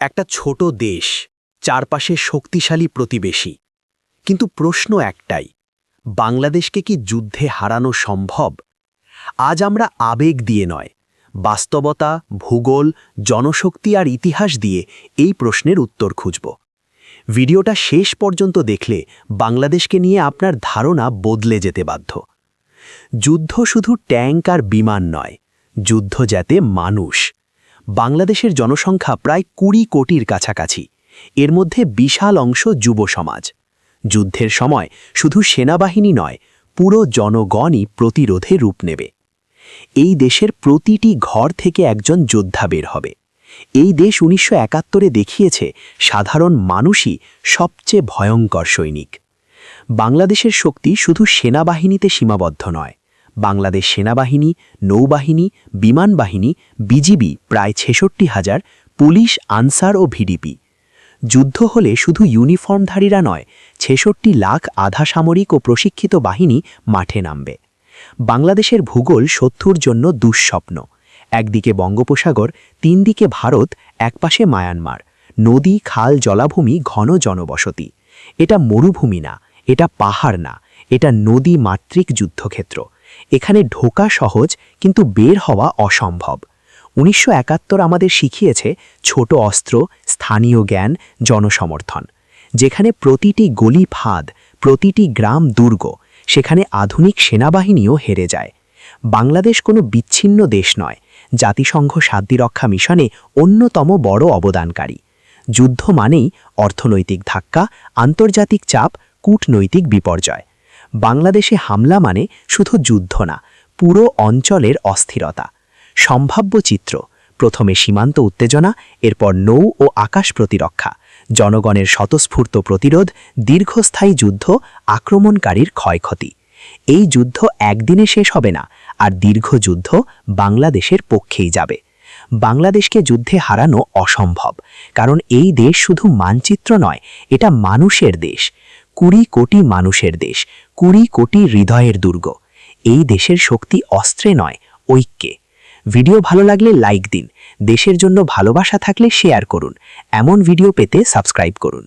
একটা ছোট দেশ, চারপাশে শক্তিশালী প্রতিবেশী। কিন্তু প্রশ্ন একটাই, বাংলাদেশকে কি যুদ্ধে হারানো সম্ভব? আজ আমরা আবেগ দিয়ে নয়, বাস্তবতা, ভূগোল, জনশক্তি আর ইতিহাস দিয়ে এই প্রশ্নের উত্তর খুঁজব। ভিডিওটা শেষ পর্যন্ত দেখলে বাংলাদেশকে নিয়ে আপনার ধারণা বদলে যেতে বাধ্য। যুদ্ধ শুধু ট্যাঙ্ক আর বিমান নয়, যুদ্ধ যাতে মানুষ। বাংলাদেশের জনসংখ্যা প্রায় ২০ কোটির কাছাকাছি, এর মধ্যে বিশাল অংশ যুব সমাজ। যুদ্ধের সময় শুধু সেনাবাহিনী নয়, পুরো জনগণই প্রতিরোধে রূপ নেবে। এই দেশের প্রতিটি ঘর থেকে একজন যোদ্ধা বের হবে। এই দেশ ১৯৭১-এ দেখিয়েছে সাধারণ মানুষই সবচেয়ে ভয়ঙ্কর সৈনিক। বাংলাদেশের শক্তি শুধু সেনাবাহিনীতে সীমাবদ্ধ নয়। বাংলাদেশ সেনাবাহিনী, নৌবাহিনী, বিমান বাহিনী, বিজিবি প্রায় ৬৬,০০০, পুলিশ, আনসার ও ভিডিপি। যুদ্ধ হলে শুধু ইউনিফর্মধারীরা নয়, ৬৬ লাখ আধা সামরিক ও প্রশিক্ষিত বাহিনী মাঠে নামবে। বাংলাদেশের ভূগোল শত্রুর জন্য দুঃস্বপ্ন। একদিকে বঙ্গোপসাগর, ৩ দিকে ভারত, একপাশে মায়ানমার। নদী, খাল, জলাভূমি, ঘন জনবসতি। এটা মরুভূমি না, এটা পাহাড় না, এটা নদী মাতৃক যুদ্ধক্ষেত্র। এখানে ঢোকা সহজ, কিন্তু বের হওয়া অসম্ভব। ১৯৭১ আমাদের শিখিয়েছে ছোট অস্ত্র, স্থানীয় জ্ঞান, জনসমর্থন। যেখানে প্রতিটি গলি ফাঁদ, প্রতিটি গ্রাম দুর্গ, সেখানে আধুনিক সেনাবাহিনীও হেরে যায়। বাংলাদেশ কোনো বিচ্ছিন্ন দেশ নয়, জাতিসংঘ শান্তিরক্ষা মিশনে অন্যতম বড় অবদানকারী। যুদ্ধ মানেই অর্থনৈতিক ধাক্কা, আন্তর্জাতিক চাপ, কূটনৈতিক বিপর্যয়। বাংলাদেশে হামলা মানে শুধু যুদ্ধ না, পুরো অঞ্চলের অস্থিরতা। সম্ভাব্য চিত্র: প্রথমে সীমান্ত উত্তেজনা, এরপর নৌ ও আকাশ প্রতিরক্ষা, জনগণের স্বতঃস্ফূর্ত প্রতিরোধ, দীর্ঘস্থায়ী যুদ্ধ, আক্রমণকারীর ক্ষয়ক্ষতি। এই যুদ্ধ একদিনে শেষ হবে না, আর দীর্ঘ যুদ্ধ বাংলাদেশের পক্ষেই যাবে। বাংলাদেশকে যুদ্ধে হারানো অসম্ভব, কারণ এই দেশ শুধু মানচিত্র নয়, এটা মানুষের দেশ। ২০ কোটি মানুষের দেশ, ২০ কোটি হৃদয়ের দুর্গ। এই দেশের শক্তি অস্ত্রে নয়, ঐক্যে। ভিডিও ভালো লাগলে লাইক দিন, দেশের জন্য ভালোবাসা থাকলে শেয়ার করুন। এমন ভিডিও পেতে সাবস্ক্রাইব করুন।